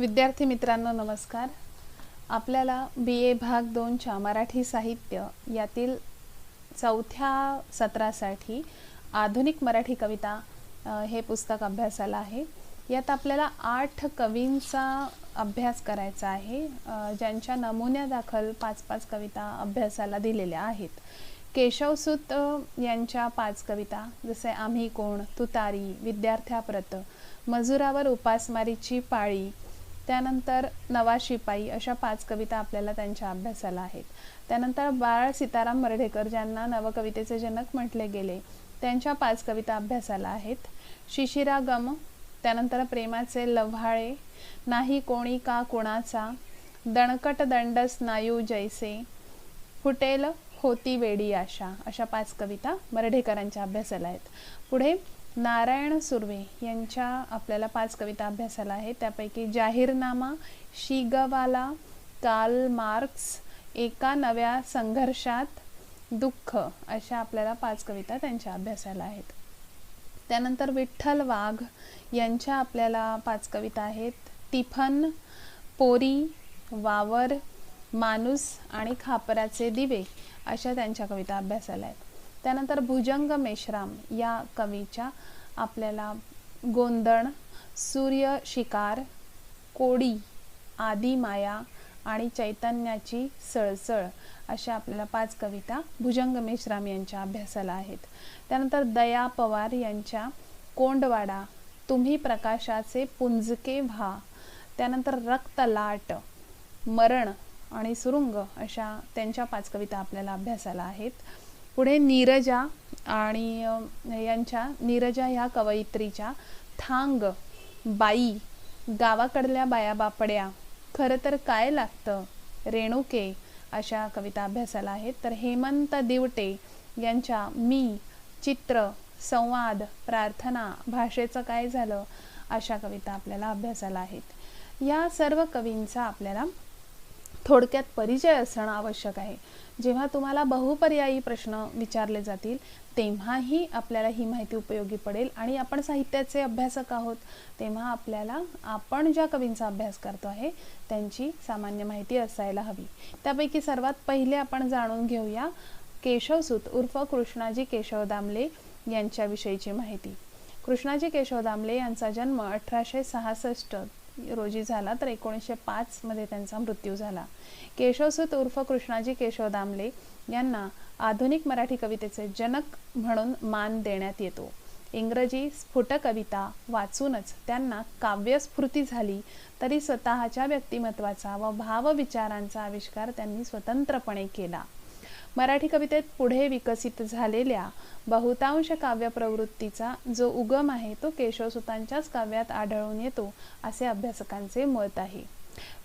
विद्यार्थी मित्रांनो नमस्कार. आपल्याला BA भाग 2 च्या मराठी साहित्य यातील चौथ्या सत्रासाठी आधुनिक मराठी कविता हे पुस्तक अभ्यासाला आहे. यात आपल्याला 8 कवींचा अभ्यास करायचा आहे, ज्यांच्या नमुन्या दाखल 5-5 कविता अभ्यासाला दिलेल्या आहेत. केशवसूत यांच्या 5 कविता जसे आम्ही कोण, तुतारी, विद्यार्थ्याप्रत, मजुरावर उपासमारीची पाळी, त्यानंतर नवा शिपाई अशा 5 कविता आपल्याला त्यांच्या अभ्यासाला आहेत. त्यानंतर बाळ सीताराम मर्ढेकर ज्यांना नवकवितेचे जनक म्हटले गेले त्यांच्या 5 कविता अभ्यासाला आहेत. शिशिरागम, त्यानंतर प्रेमाचे लव्हाळे, नाही कोणी का कुणाचा, दणकट दंड स्नायू जैसे, फुटेल होती वेडी आशा अशा 5 कविता मर्ढेकरांच्या अभ्यासाला आहेत. पुढे नारायण सुर्वे यांच्या आपल्याला 5 कविता अभ्यासाला आहेत. त्यापैकी जाहीरनामा, शिगवाला, कार्ल मार्क्स, एका नव्या संघर्षात, दुःख अशा आपल्याला 5 कविता त्यांच्या अभ्यासाला आहेत. त्यानंतर विठ्ठल वाघ यांच्या आपल्याला 5 कविता आहेत. टिफन, पोरी, वावर, माणूस आणि खापराचे दिवे अशा त्यांच्या कविता अभ्यासाला आहेत. त्यानंतर भुजंग मेश्राम या कवीच्या आपल्याला गोंधळ, सूर्य शिकार, कोडी, आदी माया आणि चैतन्याची सळसळ अशा आपल्याला 5 कविता भुजंग मेश्राम यांच्या अभ्यासाला आहेत. त्यानंतर दया पवार यांच्या कोंडवाडा, तुम्ही प्रकाशाचे पुंजके व्हा, त्यानंतर रक्तलाट, मरण आणि सुरुंग अशा त्यांच्या 5 कविता आपल्याला अभ्यासाला आहेत. पुढे नीरजा आणि यांच्या नीरजा ह्या कवयित्रीच्या थांग, बाई, गावाकडल्या बाया बापड्या, खरं तर काय लागतं, रेणुके अशा कविता अभ्यासाला आहेत. तर हेमंत दिवटे यांच्या मी, चित्र, संवाद, प्रार्थना, भाषेचं काय झालं अशा कविता आपल्याला अभ्यासाला आहेत. या सर्व कवींचा आपल्याला थोडक्यात परिचय असणं आवश्यक आहे. जेव्हा तुम्हाला बहुपर्यायी प्रश्न विचारले जातील तेव्हाही आपल्याला ही माहिती उपयोगी पडेल. आणि आपण साहित्याचे अभ्यासक आहोत तेव्हा आपल्याला आपण ज्या कवींचा अभ्यास करतो आहे त्यांची सामान्य माहिती असायला हवी. त्यापैकी सर्वात पहिले आपण जाणून घेऊया केशवसूत उर्फ कृष्णाजी केशव दामले यांच्याविषयीची माहिती. कृष्णाजी केशव दामले यांचा जन्म 1866 रोजी झाला, तर 1905 मध्ये त्यांचा मृत्यू झाला. केशवसूत उर्फ कृष्णाजी केशव दामले यांना आधुनिक मराठी कवितेचे जनक म्हणून मान देण्यात येतो. इंग्रजी स्फुट कविता वाचूनच त्यांना काव्यस्फूर्ती झाली, तरी स्वतःच्या व्यक्तिमत्वाचा व भावविचारांचा आविष्कार त्यांनी स्वतंत्रपणे केला. मराठी कवितेत पुढे विकसित झालेल्या बहुतांश काव्यप्रवृत्तीचा जो उगम आहे तो केशवसूतांच्याच काव्यात आढळून येतो असे अभ्यासकांचे मत आहे.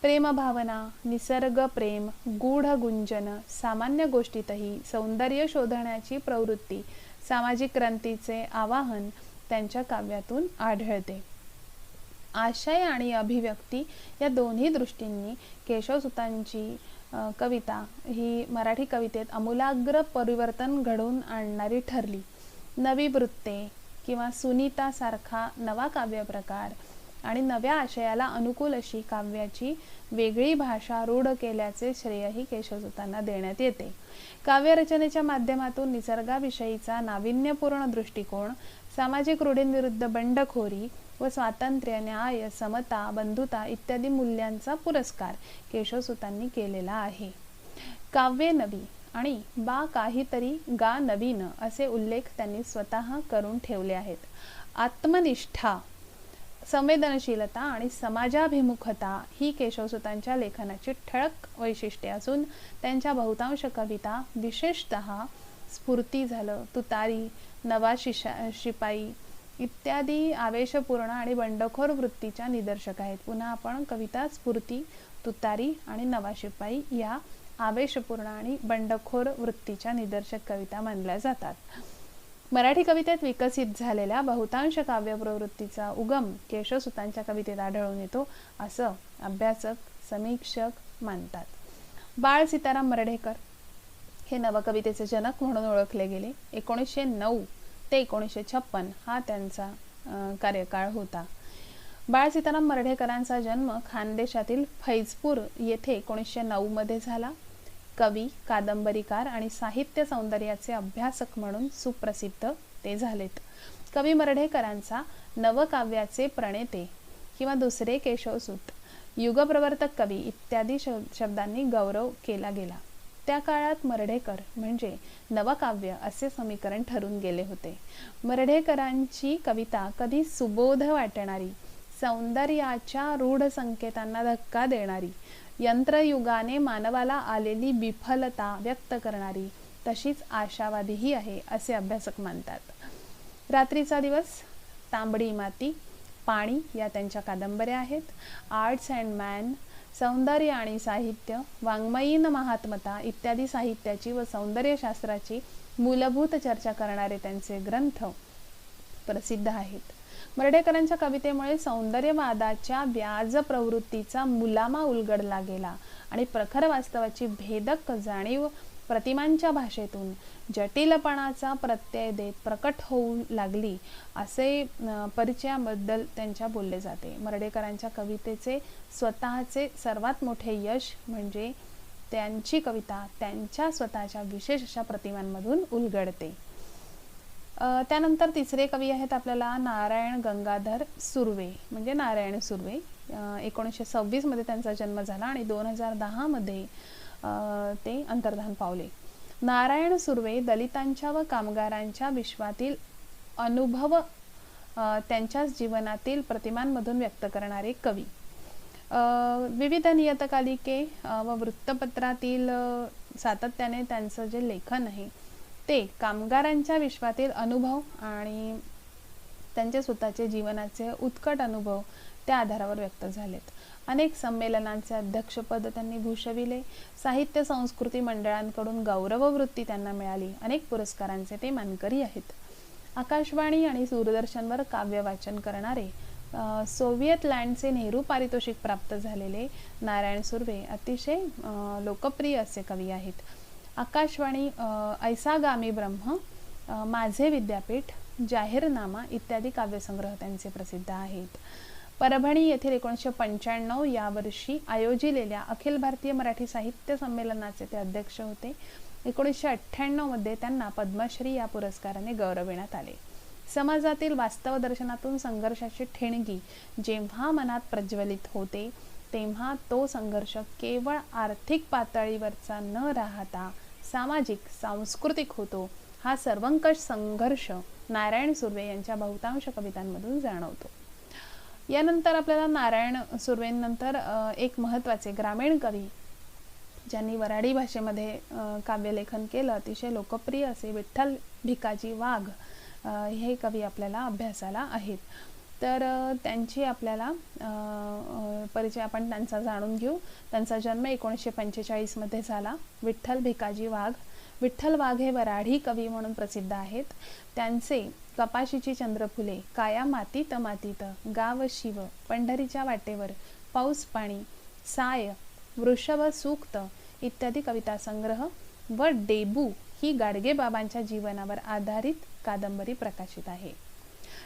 प्रेमभावना, निसर्ग प्रेम, गूढ गुंजन, सामान्य गोष्टीतही सौंदर्य शोधण्याची प्रवृत्ती, सामाजिक क्रांतीचे आवाहन त्यांच्या काव्यातून आढळते. आशय आणि अभिव्यक्ती या दोन्ही दृष्टींनी केशवसूतांची कविता ही मराठी कवितेत आमूलाग्र परिवर्तन घडवून आणणारी ठरली. नवी वृत्ते किंवा सुनीता सारखा नवा काव्यप्रकार आणि नव्या आशयाला अनुकूल अशी काव्याची वेगळी भाषा रूढ केल्याचे श्रेयही केशवसूतांना देण्यात येते. काव्यरचनेच्या माध्यमातून निसर्गाविषयीचा नाविन्यपूर्ण दृष्टिकोन, सामाजिक रूढींविरुद्ध बंडखोरी व स्वातंत्र्य, न्याय, समता, बंधुता इत्यादी मूल्यांचा पुरस्कार केशवसूतांनी केलेला आहे. काव्ये नवी आणि बा काहीतरी गा नवीन असे उल्लेख त्यांनी स्वतः करून ठेवले आहेत. आत्मनिष्ठा, संवेदनशीलता आणि समाजाभिमुखता ही केशवसूतांच्या लेखनाची ठळक वैशिष्ट्ये असून त्यांच्या बहुतांश कविता, विशेषतः स्फूर्ती झालं, तुतारी, नवा शिपाई इत्यादी आवेशपूर्ण आणि बंडखोर वृत्तीच्या निदर्शक आहेत. पुन्हा आपण कविता स्फूर्ती, तुतारी आणि नवा शिपाई या आवेशपूर्ण आणि बंडखोर वृत्तीच्या निदर्शक कविता मानल्या जातात. मराठी कवितेत विकसित झालेल्या बहुतांश काव्यप्रवृत्तीचा उगम केशवसूतांच्या कवितेत आढळून येतो असं अभ्यासक, समीक्षक मानतात. बाळ सीताराम मर्ढेकर हे नवकवितेचे जनक म्हणून ओळखले गेले. 1909 ते 1956 हा त्यांचा कार्यकाळ होता. बाळ सीताराम मर्ढेकरांचा जन्म खानदेशातील फैजपूर येथे 1909 मध्ये झाला. कवी, कादंबरीकार आणि साहित्य सौंदर्याचे अभ्यासक म्हणून सुप्रसिद्ध ते झालेत. कवी मर्ढेकरांचा नवकाव्याचे प्रणेते किंवा दुसरे केशवसूत, युगप्रवर्तक कवी इत्यादी शब्दांनी गौरव केला गेला. त्या काळात मर्ढेकर म्हणजे नवकाव्य असे समीकरण ठरून गेले होते. मर्ढेकरांची कविता कधी सुबोध वाटणारी, सौंदर्याच्या रूढ संकेतांना धक्का देणारी, यंत्रयुगाने मानवाला आलेली विफलता व्यक्त करणारी, तशीच आशावादीही आहे असे अभ्यासक मानतात. रात्रीचा दिवस, तांबडी माती, पाणी या त्यांच्या कादंबऱ्या आहेत. आर्ट्स अँड मॅन, सौंदर्य आणि साहित्य, वाङ्मयीन महात्मता इत्यादी साहित्याची व सौंदर्यशास्त्राची मूलभूत चर्चा करणारे त्यांचे ग्रंथ प्रसिद्ध आहेत. मर्ढेकरांच्या कवितेमुळे सौंदर्यवादाच्या व्याज प्रवृत्तीचा मुलामा उलगडला गेला आणि प्रखर वास्तवाची भेदक जाणीव प्रतिमांच्या भाषेतून जटिलपणाचा प्रत्यय देत प्रकट होऊ लागली असे परिचयाबद्दल त्यांच्या बोलले जाते. मर्ढेकरांच्या कवितेचे स्वतःचे सर्वात मोठे यश म्हणजे त्यांची कविता त्यांच्या स्वतःच्या विशेष अशा प्रतिमांमधून उलगडते. त्यानंतर तिसरे कवी आहेत आपल्याला नारायण गंगाधर सुर्वे म्हणजे नारायण सुर्वे. 1926 मध्ये त्यांचा जन्म झाला आणि 2010 मध्ये ते अंतर्धान पावले. नारायण सुर्वे दलितांच्या व कामगारांच्या विश्वातील अनुभव त्यांच्याच जीवनातील प्रतिमांमधून व्यक्त करणारे कवी. विविध नियतकालिके व वृत्तपत्रातील सातत्याने त्यांचं जे लेखन आहे ते कामगारांच्या विश्वातील अनुभव आणि त्यांचे स्वतःचे जीवनाचे उत्कट अनुभव त्या आधारावर व्यक्त झालेत. अनेक संमेलनांचे अध्यक्षपद त्यांनी भूषविले. साहित्य संस्कृती मंडळांकडून गौरववृत्ती त्यांना मिळाली. अनेक पुरस्कारांचे ते मानकरी आहेत. आकाशवाणी आणि दूरदर्शनवर काव्य वाचन करणारे, सोव्हिएत लँडचे नेहरू पारितोषिक प्राप्त झालेले नारायण सुर्वे अतिशय लोकप्रिय असे कवी आहेत. आकाशवाणी, ऐसा गामी ब्रह्म, माझे विद्यापीठ, जाहीरनामा इत्यादी काव्यसंग्रह त्यांचे प्रसिद्ध आहेत. परभणी येथील 1995 या वर्षी आयोजिलेल्या अखिल भारतीय मराठी साहित्य संमेलनाचे ते अध्यक्ष होते. 1998 मध्ये त्यांना पद्मश्री या पुरस्काराने गौरविण्यात आले. समाजातील वास्तव दर्शनातून संघर्षाची ठिणगी जेव्हा मनात प्रज्वलित होते तेव्हा तो संघर्ष केवळ आर्थिक पातळीवरचा न राहता सामाजिक सांस्कृतिक होतो. हा सर्वंकष संघर्ष नारायण सुर्वे यांच्या बहुतांश कवितांमधून जाणवतो. यानंतर आपल्याला नारायण सुर्वेंनंतर एक महत्त्वाचे ग्रामीण कवी ज्यांनी वऱ्हाडी भाषेमध्ये काव्यलेखन केलं, अतिशय लोकप्रिय असे विठ्ठल भिकाजी वाघ हे कवी आपल्याला अभ्यासाला आहेत. तर त्यांची आपल्याला परिचय आपण त्यांचा जाणून घेऊ. त्यांचा जन्म 1945 मध्ये झाला. विठ्ठल भिकाजी वाघ. विठ्ठल वाघ हे वऱ्हाडी कवी म्हणून प्रसिद्ध आहेत. त्यांचे कपाशीची चंद्रफुले, काया मातीत मातीत, गाव शिव, पंढरीच्या वाटेवर, पाऊस पाणी, साय, वृषभ सूक्त इत्यादी कविता संग्रह व डेबू ही गाडगे बाबांच्या जीवनावर आधारित कादंबरी प्रकाशित आहे.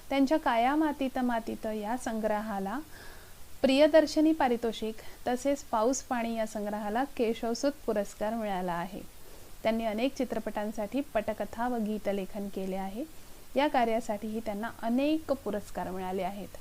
त्यांच्या काया मातीत मातीत या संग्रहाला प्रियदर्शनी पारितोषिक तसेच पाऊस पाणी या संग्रहाला केशवसूत पुरस्कार मिळाला आहे. त्यांनी अनेक चित्रपटांसाठी पटकथा व गीतलेखन केले आहे. या कार्यासाठीही त्यांना अनेक पुरस्कार मिळाले आहेत.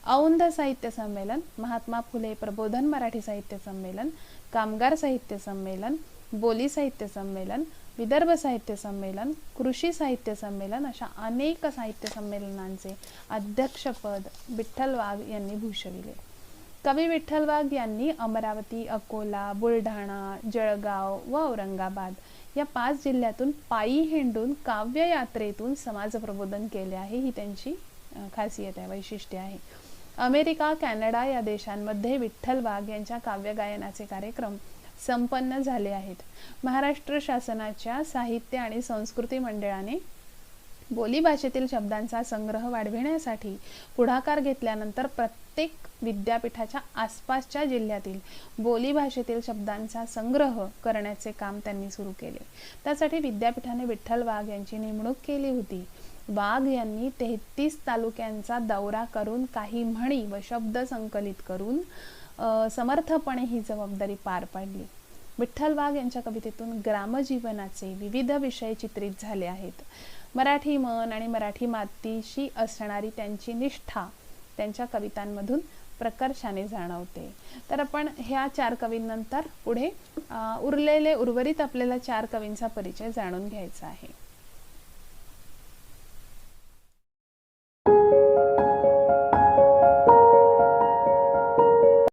औंध साहित्य संमेलन, महात्मा फुले प्रबोधन मराठी साहित्य संमेलन, कामगार साहित्य संमेलन, बोली साहित्य संमेलन, विदर्भ साहित्य संमेलन, कृषी साहित्य संमेलन अशा अनेक साहित्य संमेलनांचे अध्यक्षपद विठ्ठल वाघ यांनी भूषविले. कवी विठ्ठल वाघ यांनी अमरावती, अकोला, बुलढाणा, जळगाव व औरंगाबाद या 5 जिल्ह्यातून पायी हिंडून काव्य यात्रेतून समाज प्रबोधन केले आहे. ही त्यांची खासियत आहे, वैशिष्ट्य आहे. अमेरिका, कॅनडा या देशांमध्ये विठ्ठल वाघ यांच्या काव्य गायनाचे कार्यक्रम संपन्न झाले आहेत. महाराष्ट्र शासनाच्या साहित्य आणि संस्कृती मंडळाने बोलीभाषेतील शब्दांचा संग्रह वाढविण्यासाठी पुढाकार घेतल्यानंतर प्रत्येक विद्यापीठाच्या आसपासच्या जिल्ह्यातील बोलीभाषेतील शब्दांचा संग्रह करण्याचे काम त्यांनी सुरू केले. त्यासाठी विद्यापीठाने विठ्ठल वाघ यांची नेमणूक केली होती. वाघ यांनी 33 तालुक्यांचा दौरा करून काही म्हणी व शब्द संकलित करून समर्थपणे ही जबाबदारी पार पाडली. विठ्ठल वाघ यांच्या कवितेतून ग्रामजीवनाचे विविध विषय चित्रित झाले आहेत. मराठी मन आणि मराठी मातीशी असणारी त्यांची निष्ठा त्यांच्या कवितांमधून प्रकर्षाने जाणवते. तर आपण ह्या 4 कवींनंतर पुढे उर्वरित आपल्याला 4 कवींचा परिचय जाणून घ्यायचा आहे.